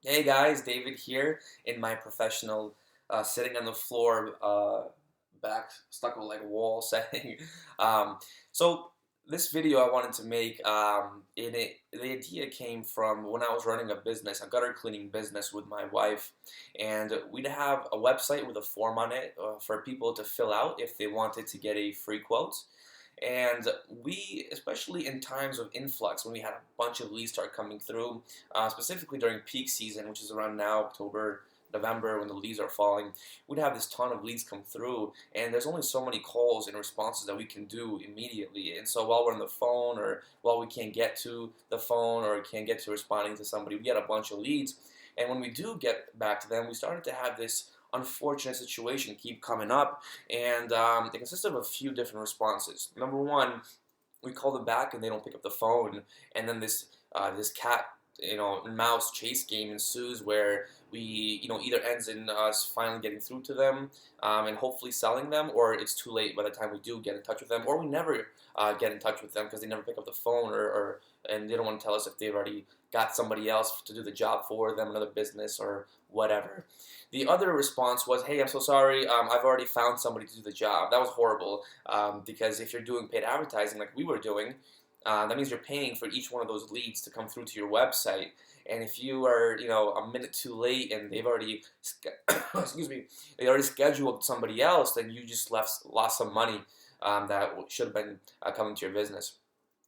Hey guys, David here in my professional sitting on the floor, back stuck with like a wall setting. Um, so this video I wanted to make, the idea came from when I was running a business, a gutter cleaning business with my wife, and we'd have a website with a form on it for people to fill out if they wanted to get a free quote. And we, especially in times of influx, when we had a bunch of leads start coming through, specifically during peak season, which is around now, October, November, when the leaves are falling, we'd have this ton of leads come through, and there's only so many calls and responses that we can do immediately. And so while we're on the phone, or while we can't get to the phone, or can't get to responding to somebody, we get a bunch of leads. And when we do get back to them, we started to have this unfortunate situation keep coming up, and it consists of a few different responses. Number one, we call them back and they don't pick up the phone, and then this cat and mouse chase game ensues where we either ends in us finally getting through to them and hopefully selling them, or it's too late by the time we do get in touch with them, or we never get in touch with them because they never pick up the phone, or and they don't want to tell us if they've already got somebody else to do the job for them, another business or whatever. The other response was, "Hey, I'm so sorry. I've already found somebody to do the job." That was horrible, because if you're doing paid advertising like we were doing, that means you're paying for each one of those leads to come through to your website. And if you are, a minute too late and they've already, excuse me, they already scheduled somebody else, then you just lost some money that should have been coming to your business.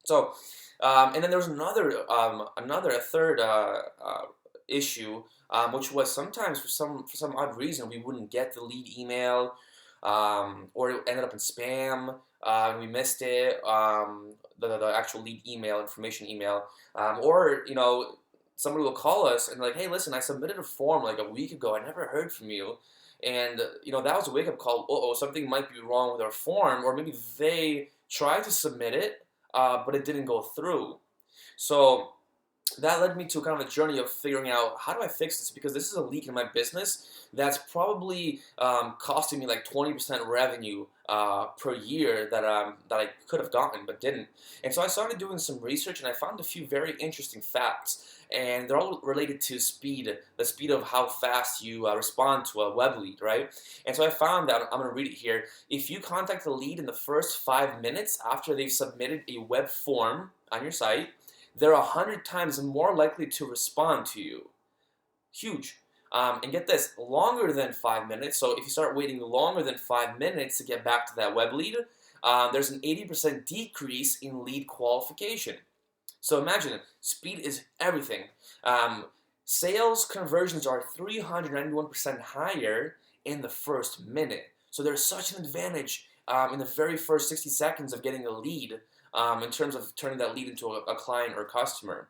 So, and then there was a third issue, which was sometimes for some odd reason we wouldn't get the lead email, or it ended up in spam. And we missed it, the actual lead email, information email, or somebody will call us and like, hey, listen, I submitted a form like a week ago. I never heard from you, and that was a wake up call. Oh, something might be wrong with our form, or maybe they tried to submit it, but it didn't go through. So that led me to kind of a journey of figuring out, how do I fix this, because this is a leak in my business that's probably costing me like 20% revenue per year that I could have gotten but didn't. And so I started doing some research and I found a few very interesting facts, and they're all related to speed, the speed of how fast you respond to a web lead, right? And so I found that, I'm going to read it here, if you contact the lead in the first 5 minutes after they've submitted a web form on your site, they're 100 times more likely to respond to you. Huge. And get this, longer than 5 minutes. So if you start waiting longer than 5 minutes to get back to that web lead, there's an 80% decrease in lead qualification. So imagine it, speed is everything. Sales conversions are 391% higher in the first minute. So there's such an advantage in the very first 60 seconds of getting a lead, in terms of turning that lead into a client or customer.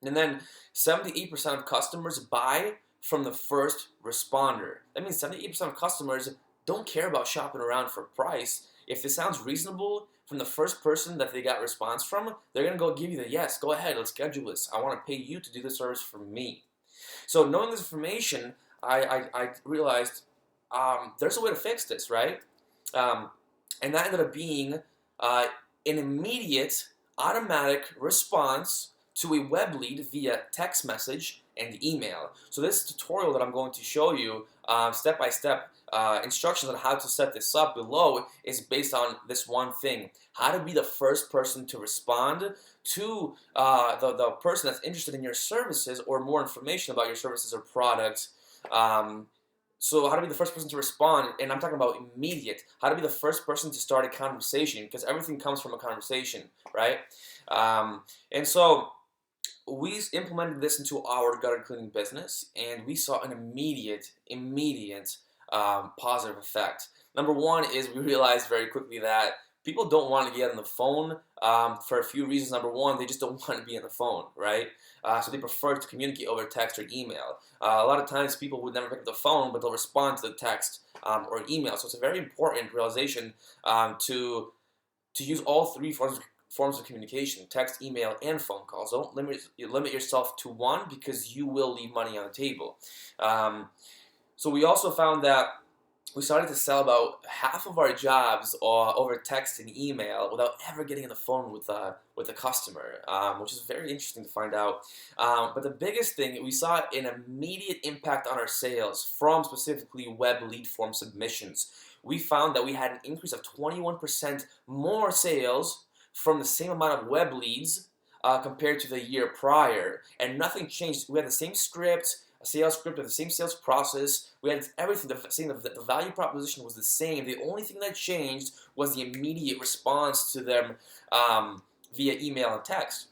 And then 78% of customers buy from the first responder. That means 78% of customers don't care about shopping around for price. If this sounds reasonable from the first person that they got a response from, they're going to go give you the yes, go ahead, let's schedule this. I want to pay you to do the service for me. So knowing this information, I realized there's a way to fix this, right? Um, and that ended up being an immediate automatic response to a web lead via text message and email. So this tutorial that I'm going to show you, step-by-step instructions on how to set this up below, is based on this one thing: how to be the first person to respond to the person that's interested in your services or more information about your services or products. So how to be the first person to respond, and I'm talking about immediate. How to be the first person to start a conversation, because everything comes from a conversation, right? And so we implemented this into our gutter cleaning business, and we saw an immediate positive effect. Number one is we realized very quickly that people don't want to get on the phone for a few reasons. Number one, they just don't want to be on the phone, right? So they prefer to communicate over text or email. A lot of times people would never pick up the phone, but they'll respond to the text or email. So it's a very important realization to use all three forms of communication: text, email, and phone calls. Don't limit yourself to one, because you will leave money on the table. So we also found that we started to sell about half of our jobs over text and email without ever getting on the phone with the customer, which is very interesting to find out. But the biggest thing, we saw an immediate impact on our sales from specifically web lead form submissions. We found that we had an increase of 21% more sales from the same amount of web leads compared to the year prior, and nothing changed. We had the same script, a sales script with the same sales process. We had everything. The value proposition was the same. The only thing that changed was the immediate response to them via email and text.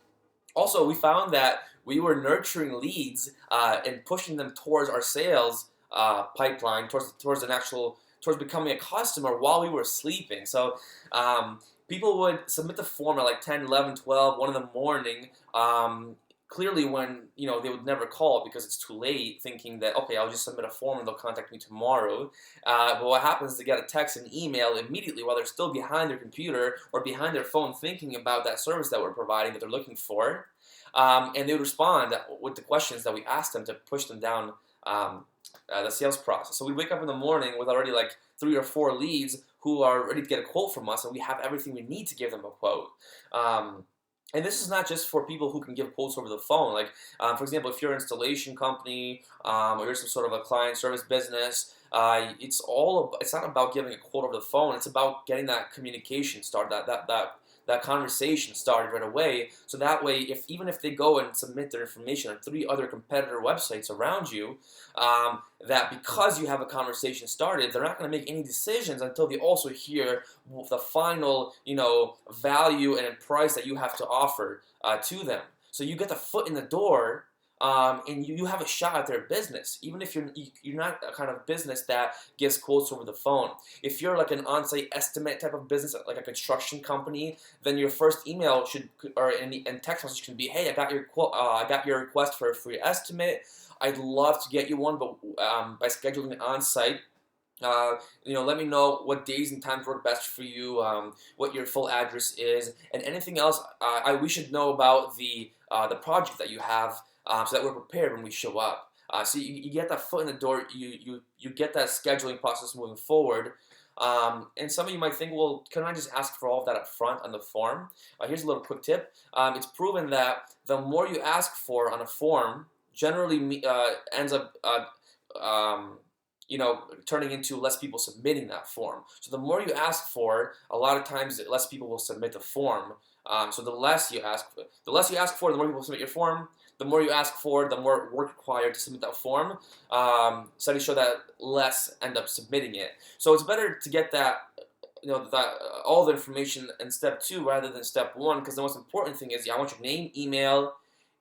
Also, we found that we were nurturing leads and pushing them towards our sales pipeline, towards becoming a customer while we were sleeping. So people would submit the form at like 10, 11, 12, 1 in the morning. Clearly when, they would never call because it's too late, thinking that, okay, I'll just submit a form and they'll contact me tomorrow. But what happens is they get a text and email immediately while they're still behind their computer or behind their phone thinking about that service that we're providing that they're looking for. And they would respond with the questions that we asked them to push them down the sales process. So we wake up in the morning with already like 3 or 4 leads who are ready to get a quote from us, and we have everything we need to give them a quote. And this is not just for people who can give quotes over the phone. Like, for example, if you're an installation company or you're some sort of a client service business, it's not about giving a quote over the phone. It's about getting that communication started, that conversation started right away. So that way, even if they go and submit their information on 3 other competitor websites around you, that because you have a conversation started, they're not going to make any decisions until they also hear the final, value and price that you have to offer to them. So you get the foot in the door. And you have a shot at their business, even if you're not a kind of business that gives quotes over the phone. If you're like an on-site estimate type of business, like a construction company, then your first email and text message can be, "Hey, I got your quote. I got your request for a free estimate. I'd love to get you one, but by scheduling it on-site." Let me know what days and times work best for you, what your full address is, and anything else we should know about the project that you have, so that we're prepared when we show up. So you get that foot in the door, you get that scheduling process moving forward. And some of you might think, well, can I just ask for all of that up front on the form? Here's a little quick tip. It's proven that the more you ask for on a form, generally ends up turning into less people submitting that form. So the more you ask for, a lot of times less people will submit the form. So the less you ask for, the more people submit your form. The more you ask for, the more work required to submit that form. Studies show that less end up submitting it. So it's better to get that, all the information in step 2 rather than step 1, because the most important thing is, I want your name, email,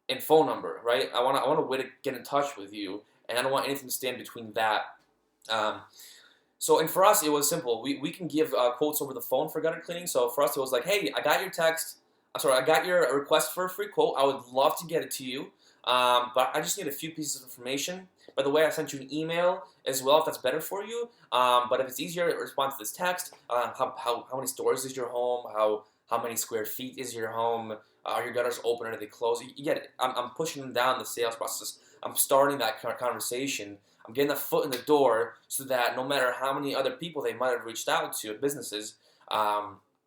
and phone number, right? I want a way to get in touch with you, and I don't want anything to stand between that. And for us, it was simple. We can give quotes over the phone for gutter cleaning. So for us, it was like, hey, I got your text. I got your request for a free quote. I would love to get it to you, but I just need a few pieces of information. By the way, I sent you an email as well if that's better for you. But if it's easier to respond to this text, how many stories is your home? How many square feet is your home? Are your gutters open or are they closed? You get it. I'm pushing them down the sales process. I'm starting that conversation. I'm getting the foot in the door so that no matter how many other people they might have reached out to, businesses,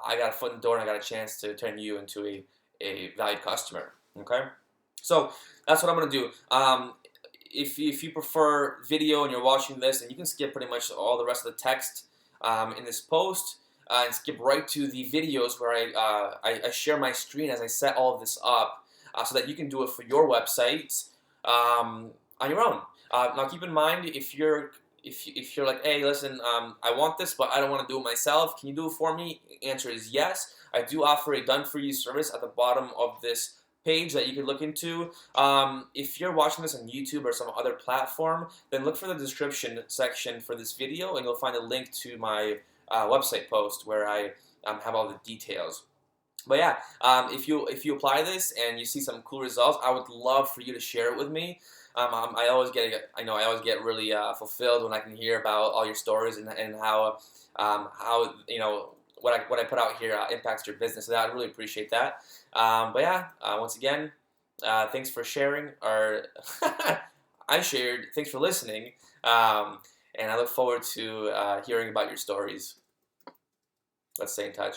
I got a foot in the door and I got a chance to turn you into a valued customer. Okay? So that's what I'm going to do. If you prefer video and you're watching this, and you can skip pretty much all the rest of the text in this post and skip right to the videos where I share my screen as I set all of this up so that you can do it for your websites on your own. Now keep in mind, if you're like, hey, listen, I want this, but I don't want to do it myself. Can you do it for me? Answer is yes. I do offer a done-for-you service at the bottom of this page that you can look into. If you're watching this on YouTube or some other platform, then look for the description section for this video, and you'll find a link to my website post where I have all the details. But yeah, if you apply this and you see some cool results, I would love for you to share it with me. I always get really fulfilled when I can hear about all your stories and how what I put out here impacts your business. So I really appreciate that. But yeah, once again, thanks for sharing. Or I shared. Thanks for listening. and I look forward to hearing about your stories. Let's stay in touch.